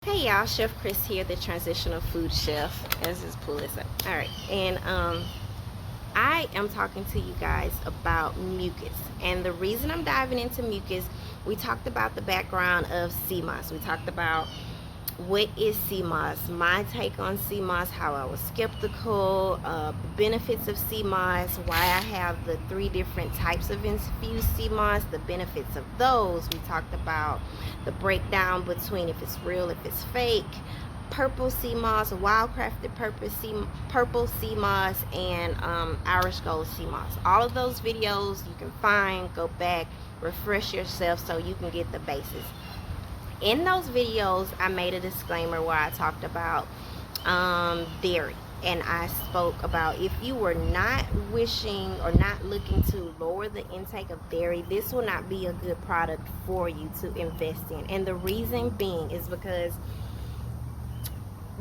Hey y'all, Chef Chris here, the transitional food chef. Let's just pull this up. Alright, and I am talking to you guys about mucus. And the reason I'm diving into mucus, we talked about the background of sea moss. We talked about what is sea moss, my take on sea moss, how I was skeptical, benefits of sea moss, why I have the 3 different types of infused sea moss, the benefits of those. We talked about the breakdown between if it's real, if it's fake, purple sea moss, wildcrafted purple sea moss, and Irish gold sea moss. All of those videos you can find, go back, refresh yourself so you can get the basis. In those videos, I made a disclaimer where I talked about dairy, and I spoke about if you were not wishing or not looking to lower the intake of dairy, this will not be a good product for you to invest in. And the reason being is because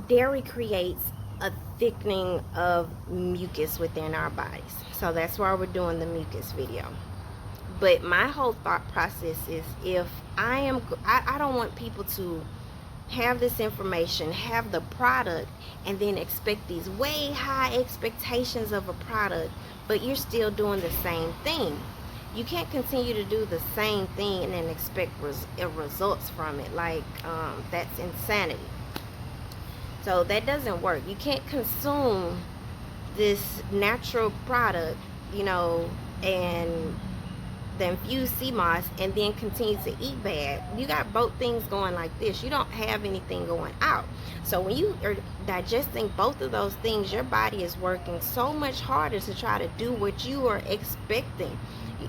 dairy creates a thickening of mucus within our bodies. So that's why we're doing the mucus video. But my whole thought process is, if I don't want people to have this information, have the product, and then expect these way high expectations of a product, but you're still doing the same thing. You can't continue to do the same thing and then expect results from it. Like, that's insanity. So that doesn't work. You can't consume this natural product, and the infused sea moss and then continue to eat bad. You got both things going like this. You don't have anything going out. So when you are digesting both of those things, your body is working so much harder to try to do what you are expecting.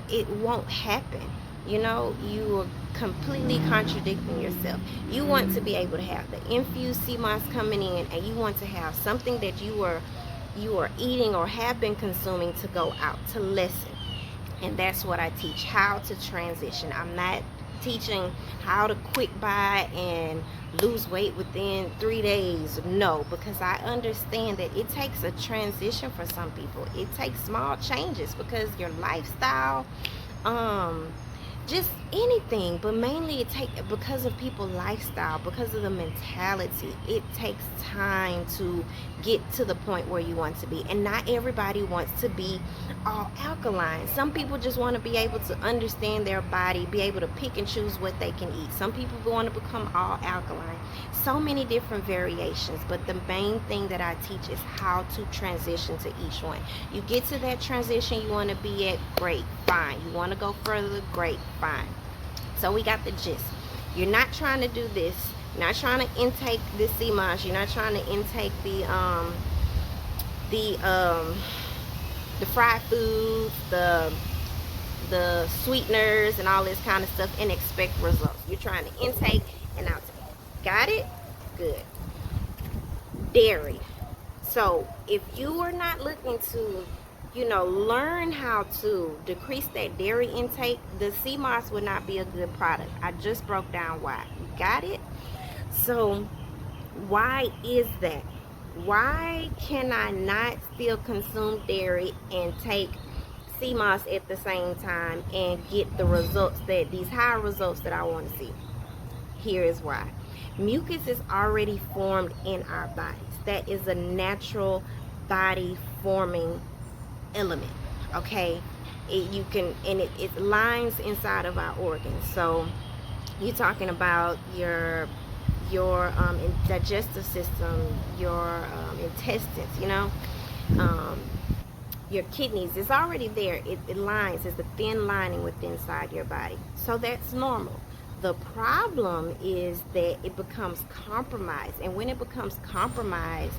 It won't happen. You are completely contradicting yourself. You want to be able to have the infused sea moss coming in, and you want to have something that you are eating or have been consuming to go out, to lessen. And that's what I teach, how to transition. I'm not teaching how to quick buy and lose weight within 3 days. No, because I understand that it takes a transition for some people. It takes small changes because your lifestyle, just anything, but mainly because of people's lifestyle, because of the mentality. It takes time to get to the point where you want to be, and not everybody wants to be all alkaline. Some people just want to be able to understand their body, be able to pick and choose what they can eat. Some people want to become all alkaline. So many different variations, but the main thing that I teach is how to transition to each one. You get to that transition you want to be at, great, fine. You want to go further, great, fine. So we got the gist. You're not trying to do this. You're not trying to intake the sea moss. You're not trying to intake the fried foods, the sweeteners, and all this kind of stuff, and expect results. You're trying to intake and outtake. Got it? Good. Dairy. So if you are not looking to learn how to decrease that dairy intake, the sea moss would not be a good product. I just broke down why. Got it? So why is that? Why can I not still consume dairy and take sea moss at the same time and get the results, these high results that I want to see? Here is why. Mucus is already formed in our bodies. That is a natural body forming element. Okay, it lines inside of our organs. So you're talking about your digestive system, your intestines, your kidneys. It's already there. It lines. It's a thin lining within inside your body. So that's normal. The problem is that it becomes compromised, and when it becomes compromised,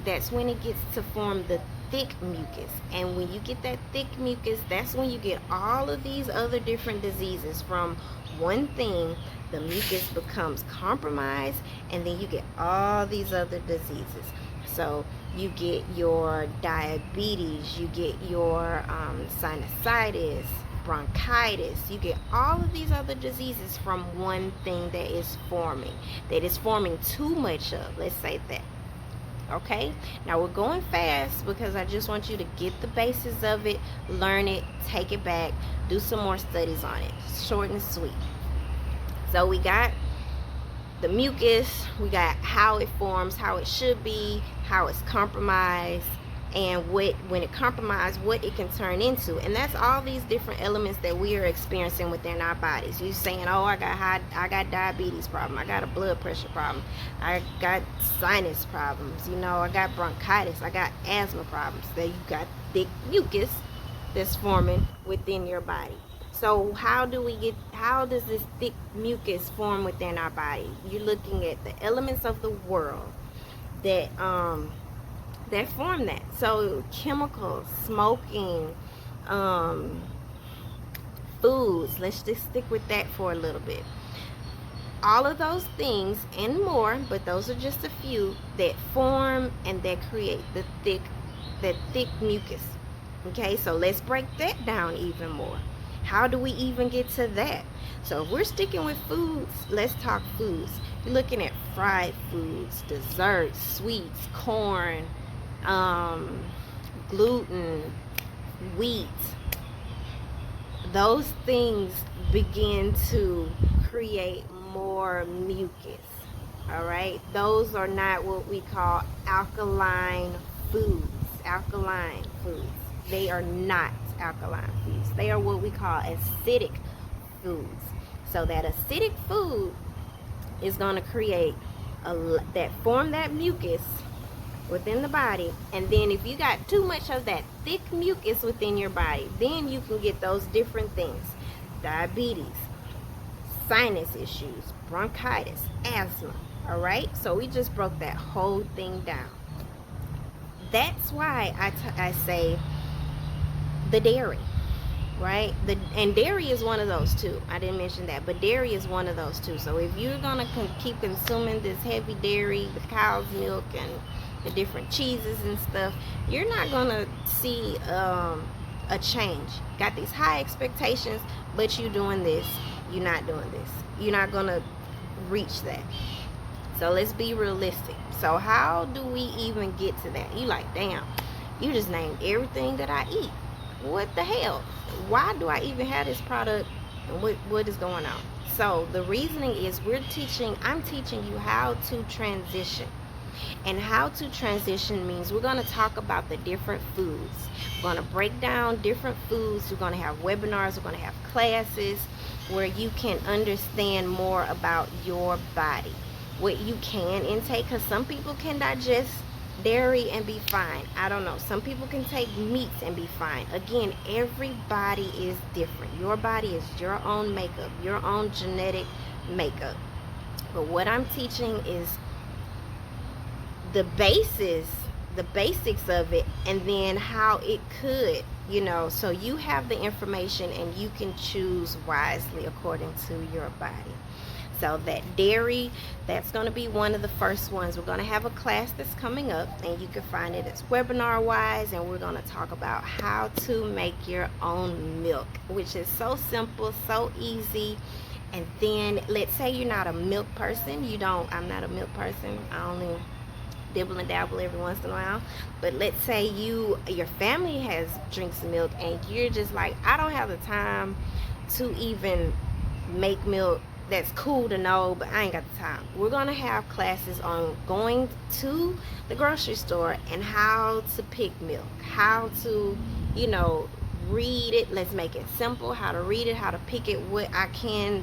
that's when it gets to form the thick mucus. And when you get that thick mucus, that's when you get all of these other different diseases from one thing. The mucus becomes compromised, and then you get all these other diseases. So you get your diabetes, you get your sinusitis, bronchitis. You get all of these other diseases from one thing that is forming too much of, let's say that. Okay, now we're going fast because I just want you to get the basis of it, learn it, take it back, do some more studies on it. Short and sweet. So we got the mucus, we got how it forms, how it should be, how it's compromised, and when it compromised, what it can turn into. And that's all these different elements that we are experiencing within our bodies. You saying, oh, I got diabetes problem, I got a blood pressure problem, I got sinus problems, you know, I got bronchitis, I got asthma problems. Then you got thick mucus that's forming within your body. So how does this thick mucus form within our body? You're looking at the elements of the world that form that. So chemicals, smoking, foods. Let's just stick with that for a little bit. All of those things and more, but those are just a few that form and that create that thick mucus. Okay, so let's break that down even more. How do we even get to that? So if we're sticking with foods, let's talk foods. You're looking at fried foods, desserts, sweets, corn, gluten, wheat. Those things begin to create more mucus. All right, those are not what we call alkaline foods. They are not alkaline foods. They are what we call acidic foods. So that acidic food is going to create form that mucus within the body. And then if you got too much of that thick mucus within your body, then you can get those different things: diabetes, sinus issues, bronchitis, asthma. All right, so we just broke that whole thing down. That's why I say the dairy, right? And dairy is one of those too. I didn't mention that, but dairy is one of those too. So if you're gonna keep consuming this heavy dairy, the cow's milk and the different cheeses and stuff, you're not gonna see a change. Got these high expectations, but you doing this, you're not doing this. You're not gonna reach that. So let's be realistic. So how do we even get to that? You like, damn, you just named everything that I eat. What the hell? Why do I even have this product? And what is going on? So the reasoning is I'm teaching you how to transition. And how to transition means we're going to talk about the different foods. We're going to break down different foods. We're going to have webinars. We're going to have classes where you can understand more about your body, what you can intake, because some people can digest dairy and be fine. I don't know. Some people can take meats and be fine. Again, everybody is different. Your body is your own makeup, your own genetic makeup. But what I'm teaching is the basics of it, and then how it could, so you have the information and you can choose wisely according to your body. So that dairy, that's going to be one of the first ones. We're going to have a class that's coming up, and you can find it as webinar wise, and we're going to talk about how to make your own milk, which is so simple, so easy. And then let's say you're not a milk person. I'm not a milk person. I only dibble and dabble every once in a while. But let's say your family drinks milk, and you're just like, I don't have the time to even make milk. That's cool to know, but I ain't got the time. We're going to have classes on going to the grocery store and how to pick milk, how to, read it. Let's make it simple, how to read it, how to pick it, what I can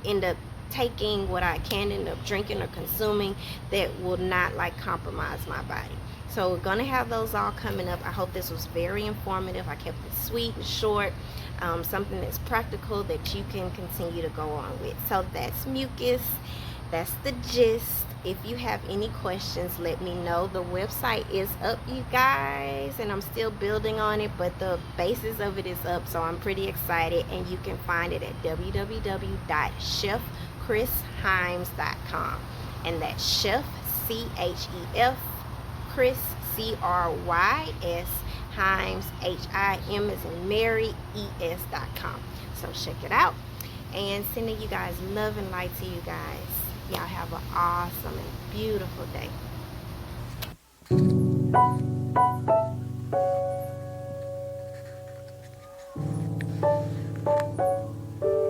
end up taking, what I can end up drinking or consuming that will not compromise my body. So we're going to have those all coming up. I hope this was very informative. I kept it sweet and short. Something that's practical that you can continue to go on with. So that's mucus. That's the gist. If you have any questions, let me know. The website is up, you guys, and I'm still building on it, but the basis of it is up, so I'm pretty excited. And you can find it at www.chefchryshimes.com, and that's chef, C-H-E-F, Chris, C-R-Y-S, Himes, H-I-M as in Mary, E-S.com. So check it out. And sending you guys love and light to you guys. Y'all have an awesome and beautiful day.